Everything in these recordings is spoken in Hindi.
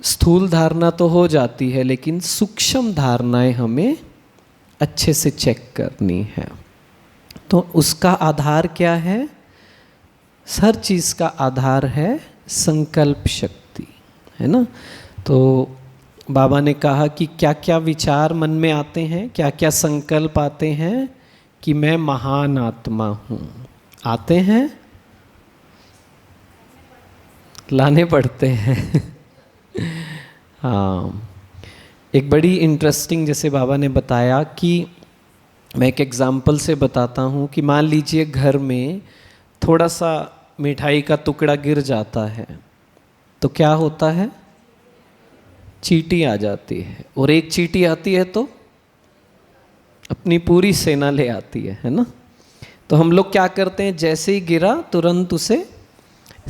स्थूल धारणा तो हो जाती है, लेकिन सूक्ष्म धारणाएं हमें अच्छे से चेक करनी है। तो उसका आधार क्या है? हर चीज़ का आधार है संकल्प शक्ति, है ना। तो बाबा ने कहा कि क्या क्या विचार मन में आते हैं, क्या क्या संकल्प आते हैं कि मैं महान आत्मा हूँ, आते हैं, लाने पड़ते हैं। हाँ, एक बड़ी इंटरेस्टिंग, जैसे बाबा ने बताया कि मैं एक एग्जाम्पल से बताता हूँ कि मान लीजिए घर में थोड़ा सा मिठाई का टुकड़ा गिर जाता है तो क्या होता है? चींटी आ जाती है, और एक चींटी आती है तो अपनी पूरी सेना ले आती है ना। तो हम लोग क्या करते हैं, जैसे ही गिरा तुरंत उसे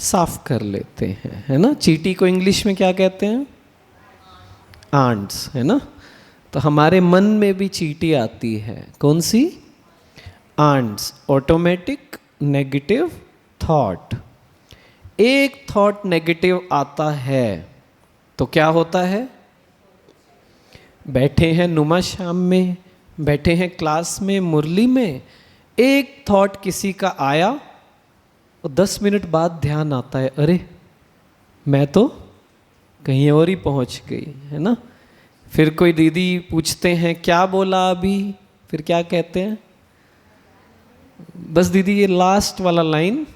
साफ कर लेते हैं, है ना। चींटी को इंग्लिश में क्या कहते हैं? आंट्स, है ना। तो हमारे मन में भी चींटी आती है, कौन सी? Ants, automatic negative thought. एक थॉट नेगेटिव आता है तो क्या होता है? बैठे हैं नुमा शाम में, बैठे हैं क्लास में, मुरली में, एक थॉट किसी का आया और 10 मिनट बाद ध्यान आता है, अरे मैं तो कहीं और ही पहुंच गई, है ना। फिर कोई दीदी पूछते हैं क्या बोला अभी, फिर क्या कहते हैं? बस दीदी ये लास्ट वाला लाइन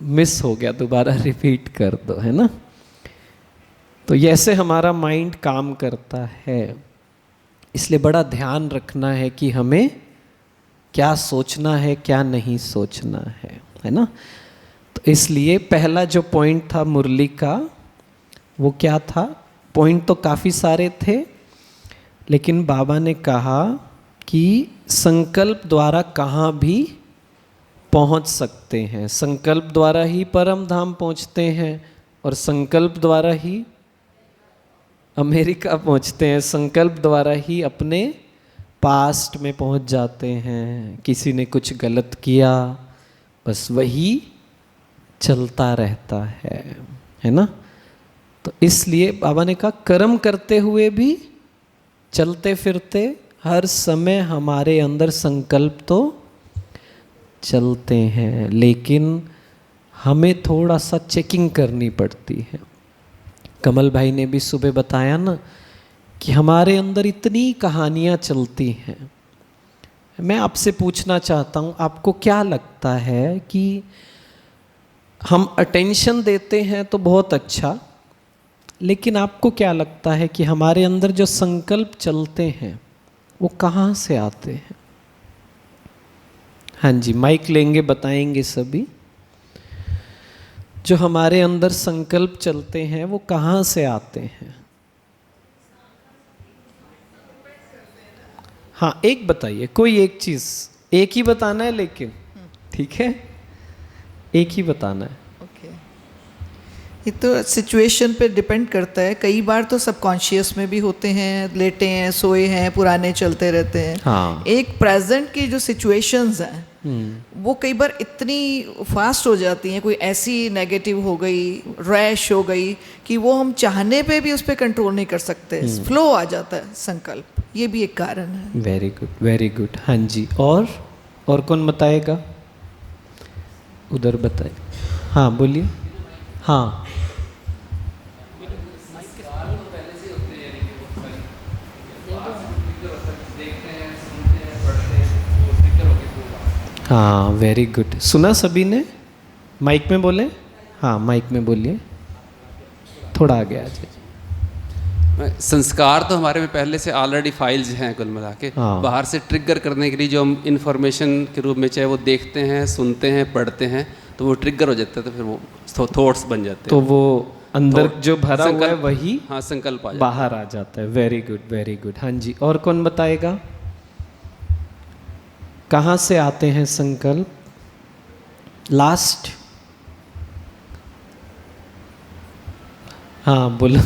मिस हो गया, दोबारा रिपीट कर दो, है ना। तो ऐसे हमारा माइंड काम करता है। इसलिए बड़ा ध्यान रखना है कि हमें क्या सोचना है, क्या नहीं सोचना है ना। तो इसलिए पहला जो पॉइंट था मुरली का, वो क्या था? पॉइंट तो काफ़ी सारे थे, लेकिन बाबा ने कहा कि संकल्प द्वारा कहाँ भी पहुँच सकते हैं, संकल्प द्वारा ही परम धाम पहुँचते हैं, और संकल्प द्वारा ही अमेरिका पहुँचते हैं, संकल्प द्वारा ही अपने पास्ट में पहुँच जाते हैं। किसी ने कुछ गलत किया, बस वही चलता रहता है ना। तो इसलिए बाबा ने कहा कर्म करते हुए भी, चलते फिरते हर समय हमारे अंदर संकल्प तो चलते हैं, लेकिन हमें थोड़ा सा चेकिंग करनी पड़ती है। कमल भाई ने भी सुबह बताया ना कि हमारे अंदर इतनी कहानियाँ चलती हैं। मैं आपसे पूछना चाहता हूँ, आपको क्या लगता है कि हम अटेंशन देते हैं तो बहुत अच्छा, लेकिन आपको क्या लगता है कि हमारे अंदर जो संकल्प चलते हैं वो कहाँ से आते हैं? हाँ जी, माइक लेंगे, बताएंगे सभी। जो हमारे अंदर संकल्प चलते हैं वो कहाँ से आते हैं? हाँ, एक बताइए, कोई एक चीज़, एक ही बताना है, लेकिन ठीक है, एक ही बताना है। ये तो सिचुएशन पे डिपेंड करता है। कई बार तो सबकॉन्शियस में भी होते हैं, लेटे हैं, सोए हैं, पुराने चलते रहते हैं। हाँ। एक प्रेजेंट की जो सिचुएशंस हैं वो कई बार इतनी फास्ट हो जाती हैं, कोई ऐसी नेगेटिव हो गई, रैश हो गई, कि वो हम चाहने पे भी उस पर कंट्रोल नहीं कर सकते, फ्लो आ जाता है संकल्प। ये भी एक कारण है। Very good, very good. हाँ जी, और कौन बताएगा? उधर बताए। हाँ बोलिए। हाँ, हाँ, वेरी गुड। सुना सभी ने? माइक में बोले। हाँ, माइक में बोलिए, थोड़ा आगे आ जाइए। संस्कार तो हमारे में पहले से ऑलरेडी फाइल्स हैं कुल मिला के। हाँ। बाहर से ट्रिगर करने के लिए जो हम इंफॉर्मेशन के रूप में चाहे वो देखते हैं, सुनते हैं, पढ़ते हैं, तो वो ट्रिगर हो जाता है, तो फिर वो थॉट्स बन जाते हैं। तो वो अंदर जो भरा हुआ है वही हाँ संकल्प बाहर आ जाता है। Very good, very good. हाँ जी, और कौन बताएगा कहाँ से आते हैं संकल्प? लास्ट। हाँ बोलो।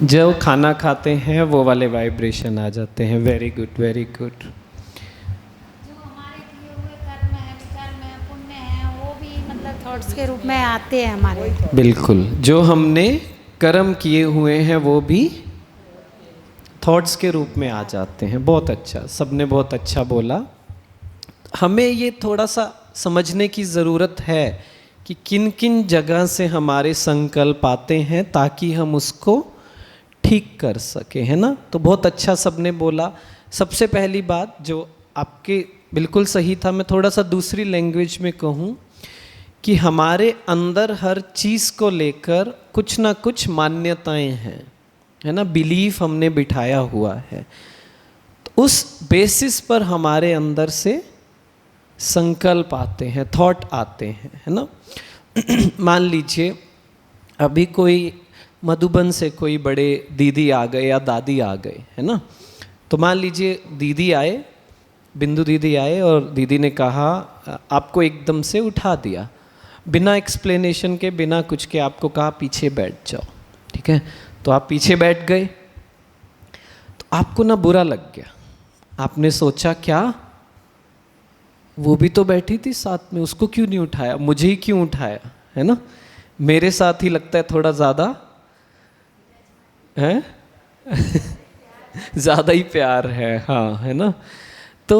जब खाना खाते हैं वो वाले वाइब्रेशन आ जाते हैं। Very good, very good. जो हमारे किए हुए कर्म है, विकर्म है, पुण्य है, वो भी मतलब थॉट्स थॉट्स के रूप में आते हैं हमारे। बिल्कुल, जो हमने कर्म किए हुए हैं वो भी थॉट्स के रूप में आ जाते हैं। बहुत अच्छा, सबने बहुत अच्छा बोला। हमें ये थोड़ा सा समझने की ज़रूरत है कि किन किन जगह से हमारे संकल्प आते हैं ताकि हम उसको ठीक कर सके, है ना। तो बहुत अच्छा सबने बोला। सबसे पहली बात जो आपके बिल्कुल सही था, मैं थोड़ा सा दूसरी लैंग्वेज में कहूँ कि हमारे अंदर हर चीज़ को लेकर कुछ ना कुछ मान्यताएं हैं, है ना, बिलीफ हमने बिठाया हुआ है। तो उस बेसिस पर हमारे अंदर से संकल्प आते हैं, थॉट आते हैं, है ना। मान लीजिए अभी कोई मधुबन से कोई बड़े दीदी आ गए या दादी आ गए, है ना। तो मान लीजिए दीदी आए, बिंदु दीदी आए और दीदी ने कहा, आपको एकदम से उठा दिया बिना एक्सप्लेनेशन के, बिना कुछ के, आपको कहा पीछे बैठ जाओ, ठीक है। तो आप पीछे बैठ गए, तो आपको ना बुरा लग गया। आपने सोचा क्या, वो भी तो बैठी थी साथ में, उसको क्यों नहीं उठाया, मुझे ही क्यों उठाया, है ना। मेरे साथ ही लगता है थोड़ा ज़्यादा है ज़्यादा ही प्यार है, हाँ, है ना। तो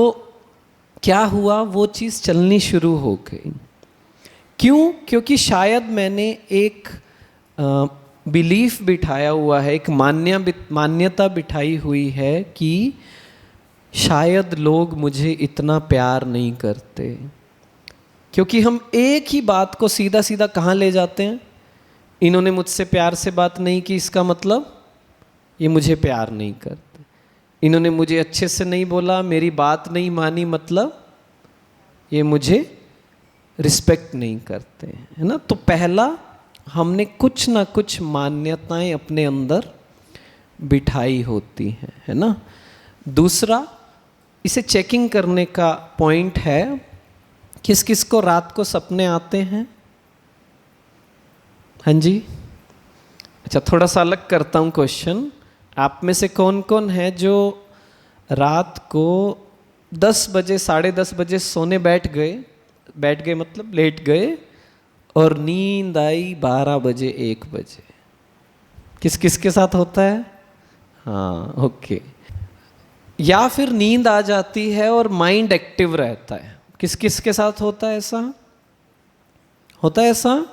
क्या हुआ, वो चीज़ चलनी शुरू हो गई। क्यों? क्योंकि शायद मैंने एक बिलीफ बिठाया हुआ है, एक मान्यता बिठाई हुई है कि शायद लोग मुझे इतना प्यार नहीं करते। क्योंकि हम एक ही बात को सीधा सीधा कहाँ ले जाते हैं, इन्होंने मुझसे प्यार से बात नहीं की, इसका मतलब ये मुझे प्यार नहीं करते। इन्होंने मुझे अच्छे से नहीं बोला, मेरी बात नहीं मानी, मतलब ये मुझे रिस्पेक्ट नहीं करते, है ना। तो पहला, हमने कुछ ना कुछ मान्यताएं अपने अंदर बिठाई होती हैं, है ना। दूसरा, इसे चेकिंग करने का पॉइंट है, किस किस को रात को सपने आते हैं? हाँ जी, अच्छा, थोड़ा सा अलग करता हूँ क्वेश्चन। आप में से कौन कौन है जो रात को 10 बजे, 10:30 बजे सोने बैठ गए मतलब लेट गए, और नींद आई 12 बजे, 1 बजे? किस किस के साथ होता है? हाँ, ओके। या फिर नींद आ जाती है और माइंड एक्टिव रहता है, किस किस के साथ होता है ऐसा? होता है ऐसा?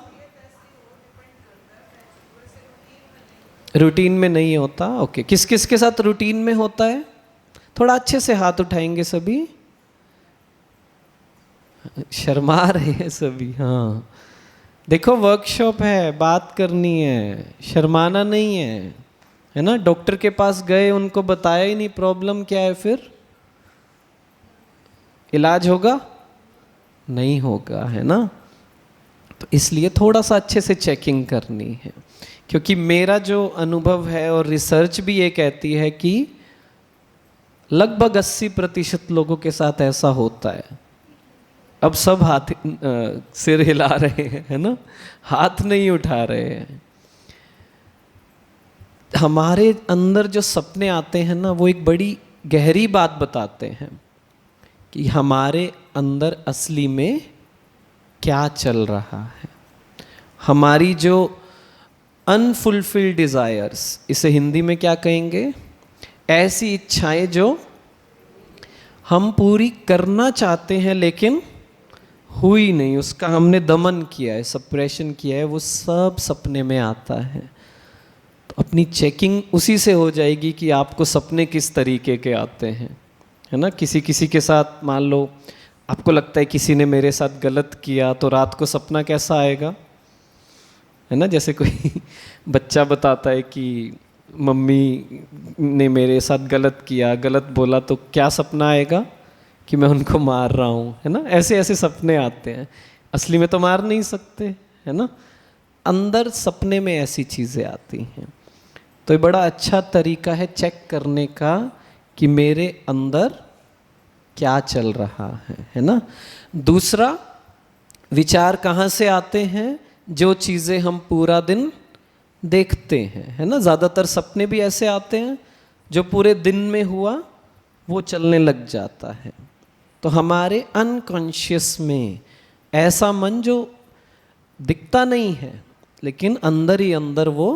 रूटीन में नहीं होता, ओके। किस किस के साथ रूटीन में होता है? थोड़ा अच्छे से हाथ उठाएंगे सभी। शर्मा रहे हैं सभी, हाँ। देखो, वर्कशॉप है, बात करनी है, शर्माना नहीं है ना। डॉक्टर के पास गए, उनको बताया ही नहीं प्रॉब्लम क्या है, फिर इलाज होगा? नहीं होगा, है ना। तो इसलिए थोड़ा सा अच्छे से चेकिंग करनी है, क्योंकि मेरा जो अनुभव है और रिसर्च भी ये कहती है कि लगभग 80% लोगों के साथ ऐसा होता है। अब सब हाथ सिर हिला रहे हैं, है ना, हाथ नहीं उठा रहे हैं। हमारे अंदर जो सपने आते हैं ना, वो एक बड़ी गहरी बात बताते हैं कि हमारे अंदर असली में क्या चल रहा है। हमारी जो अनफुलफिल्ड डिज़ायर्स, इसे हिंदी में क्या कहेंगे? ऐसी इच्छाएं जो हम पूरी करना चाहते हैं लेकिन हुई नहीं, उसका हमने दमन किया है, सप्रेशन किया है, वो सब सपने में आता है। तो अपनी चेकिंग उसी से हो जाएगी कि आपको सपने किस तरीके के आते हैं, है ना। किसी किसी के साथ, मान लो आपको लगता है किसी ने मेरे साथ गलत किया, तो रात को सपना कैसा आएगा, है ना। जैसे कोई बच्चा बताता है कि मम्मी ने मेरे साथ गलत किया, गलत बोला, तो क्या सपना आएगा कि मैं उनको मार रहा हूँ, है ना। ऐसे ऐसे सपने आते हैं। असली में तो मार नहीं सकते, है ना। अंदर सपने में ऐसी चीज़ें आती हैं। तो ये बड़ा अच्छा तरीका है चेक करने का कि मेरे अंदर क्या चल रहा है ना। दूसरा, विचार कहाँ से आते हैं? जो चीज़ें हम पूरा दिन देखते हैं, है ना। ज़्यादातर सपने भी ऐसे आते हैं, जो पूरे दिन में हुआ वो चलने लग जाता है। तो हमारे अनकॉन्शियस में ऐसा मन जो दिखता नहीं है, लेकिन अंदर ही अंदर वो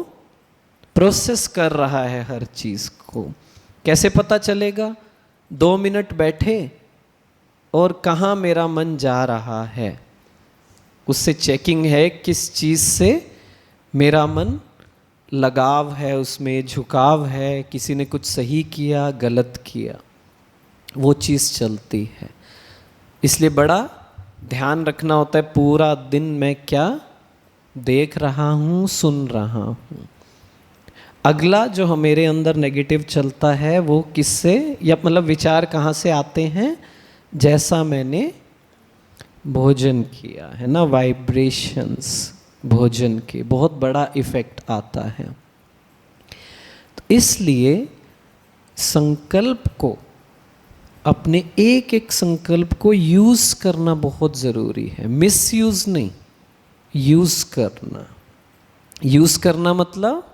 प्रोसेस कर रहा है हर चीज़ को। कैसे पता चलेगा? 2 मिनट बैठे और कहाँ मेरा मन जा रहा है, उससे चेकिंग है किस चीज़ से मेरा मन लगाव है, उसमें झुकाव है, किसी ने कुछ सही किया गलत किया, वो चीज़ चलती है। इसलिए बड़ा ध्यान रखना होता है पूरा दिन मैं क्या देख रहा हूँ, सुन रहा हूँ। अगला जो मेरे अंदर नेगेटिव चलता है वो किससे, या मतलब विचार कहाँ से आते हैं? जैसा मैंने भोजन किया है ना, वाइब्रेशंस भोजन के बहुत बड़ा इफेक्ट आता है। तो इसलिए संकल्प को, अपने एक एक संकल्प को यूज करना बहुत ज़रूरी है, मिसयूज नहीं, यूज करना। यूज करना मतलब